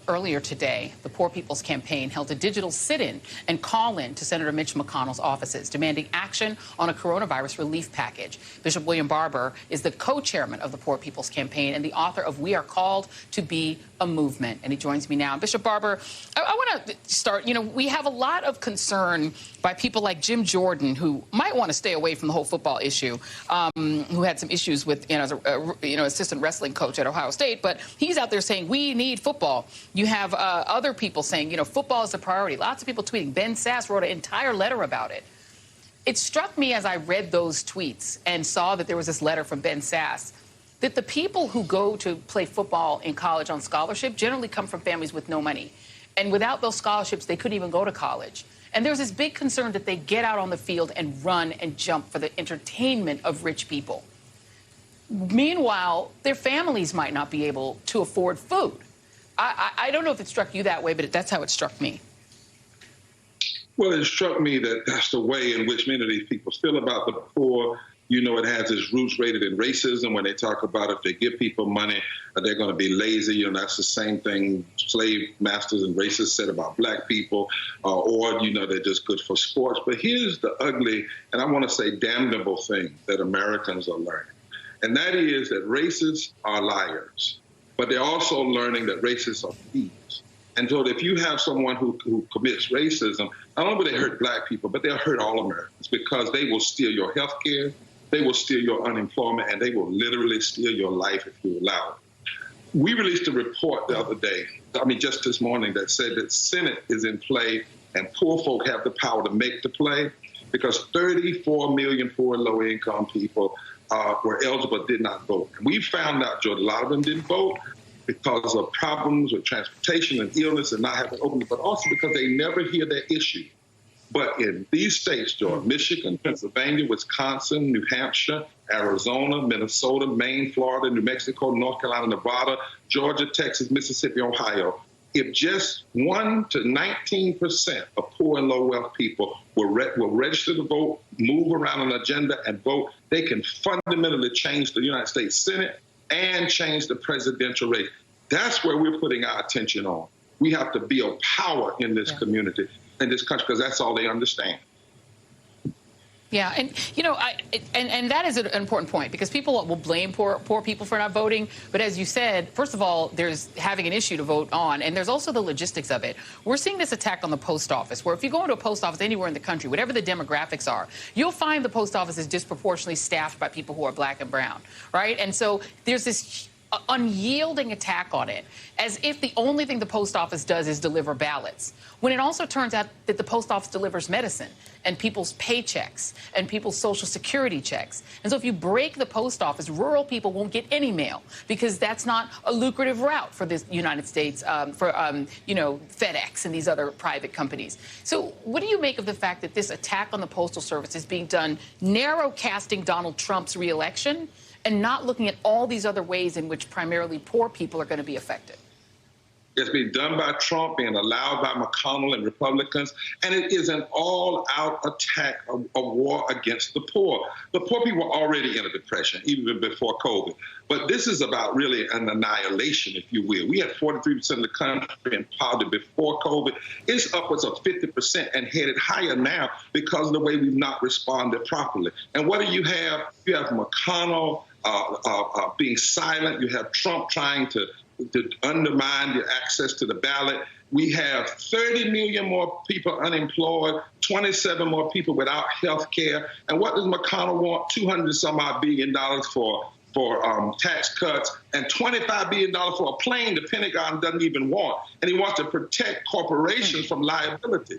earlier today, the Poor People's Campaign held a digital sit-in and call-in to Senator Mitch McConnell's offices, demanding action on a coronavirus relief package. Bishop William Barber is the co-chairman of the Poor People's Campaign and the author of We Are Called to Be a Movement. And he joins me now. Bishop Barber, I want to start, we have a lot of concern by people like Jim Jordan, who might want to stay away from the whole football issue, who had some issues with, as assistant wrestling coach at Ohio State, but he's out there saying we need football. You have other people saying, football is a priority. Lots of people tweeting. Ben Sass wrote an entire letter about it. It struck me as I read those tweets and saw that there was this letter from Ben Sass that the people who go to play football in college on scholarship generally come from families with no money. And without those scholarships, they couldn't even go to college. And there's this big concern that they get out on the field and run and jump for the entertainment of rich people. Meanwhile, their families might not be able to afford food. I don't know if it struck you that way, but that's how it struck me. Well, it struck me that that's the way in which many of these people feel about the poor. It has its roots rooted in racism when they talk about if they give people money, they're going to be lazy. That's the same thing slave masters and racists said about black people, or they're just good for sports. But here's the ugly, and I want to say damnable thing that Americans are learning. And that is that racists are liars, but they're also learning that racists are thieves. And so if you have someone who commits racism, not only will they hurt black people, but they'll hurt all Americans because they will steal your health care, they will steal your unemployment, and they will literally steal your life if you allow it. We released a report the other day, just this morning, that said that Senate is in play and poor folk have the power to make the play because 34 million poor and low-income people were eligible but did not vote. And we found out, George, a lot of them didn't vote because of problems with transportation and illness and not having open, but also because they never hear their issue. But in these states, George, Michigan, Pennsylvania, Wisconsin, New Hampshire, Arizona, Minnesota, Maine, Florida, New Mexico, North Carolina, Nevada, Georgia, Texas, Mississippi, Ohio, if just 1 to 19% of poor and low-wealth people will register to vote, move around an agenda, and vote, they can fundamentally change the United States Senate and change the presidential race. That's where we're putting our attention on. We have to build power in this community, in this country, because that's all they understand. Yeah, and and that is an important point because people will blame poor people for not voting. But as you said, first of all, there's having an issue to vote on, and there's also the logistics of it. We're seeing this attack on the post office, where if you go into a post office anywhere in the country, whatever the demographics are, you'll find the post office is disproportionately staffed by people who are black and brown, right? And so there's this unyielding attack on it, as if the only thing the post office does is deliver ballots, when it also turns out that the post office delivers medicine and people's paychecks and people's Social Security checks. And so if you break the post office, rural people won't get any mail because that's not a lucrative route for the United States, for FedEx and these other private companies. So what do you make of the fact that this attack on the Postal Service is being done narrow casting Donald Trump's reelection and not looking at all these other ways in which primarily poor people are going to be affected? It's being done by Trump, being allowed by McConnell and Republicans, and it is an all-out attack, a war against the poor. The poor people were already in a depression, even before COVID. But this is about really an annihilation, if you will. We had 43% of the country in poverty before COVID. It's upwards of 50% and headed higher now because of the way we've not responded properly. And what do you have? You have McConnell being silent. You have Trump trying to undermine the access to the ballot. We have 30 million more people unemployed, 27 more people without health care. And what does McConnell want? $200-some-odd billion for tax cuts and $25 billion for a plane the Pentagon doesn't even want. And he wants to protect corporations from liability.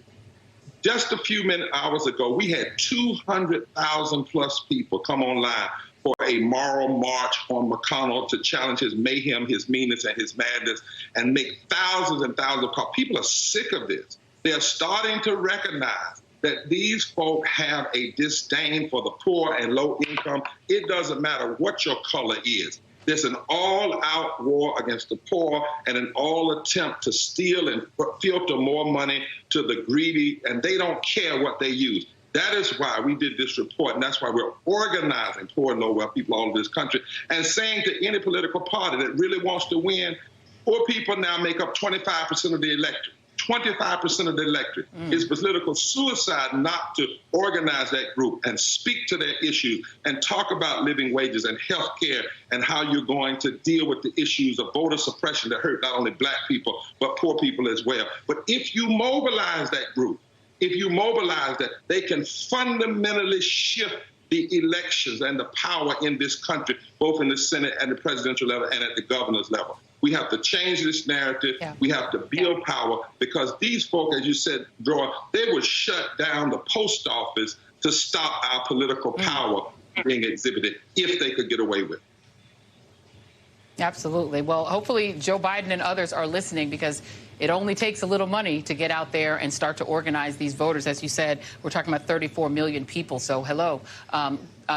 Just a few hours ago, we had 200,000 plus people come online for a moral march on McConnell to challenge his mayhem, his meanness, and his madness, and make thousands and thousands of calls. People are sick of this. They're starting to recognize that these folk have a disdain for the poor and low income. It doesn't matter what your color is. There's an all-out war against the poor and an all attempt to steal and filter more money to the greedy, and they don't care what they use. That is why we did this report, and that's why we're organizing poor and low-wealth people all over this country and saying to any political party that really wants to win, Poor people now make up 25% of the electorate. 25% of the electorate. It's political suicide not to organize that group and speak to their issues and talk about living wages and health care and how you're going to deal with the issues of voter suppression that hurt not only black people, but poor people as well. But if you mobilize that group, if you mobilize that, they can fundamentally shift the elections and the power in this country, both in the Senate and the presidential level and at the governor's level. We have to change this narrative. Yeah. We have to build power, because these folk, as you said, Joy, they would shut down the post office to stop our political power being exhibited if they could get away with it. Absolutely. Well, hopefully Joe Biden and others are listening, because it only takes a little money to get out there and start to organize these voters. As you said, we're talking about 34 million people. So hello.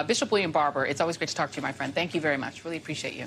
Bishop William Barber, it's always great to talk to you, my friend. Thank you very much. Really appreciate you.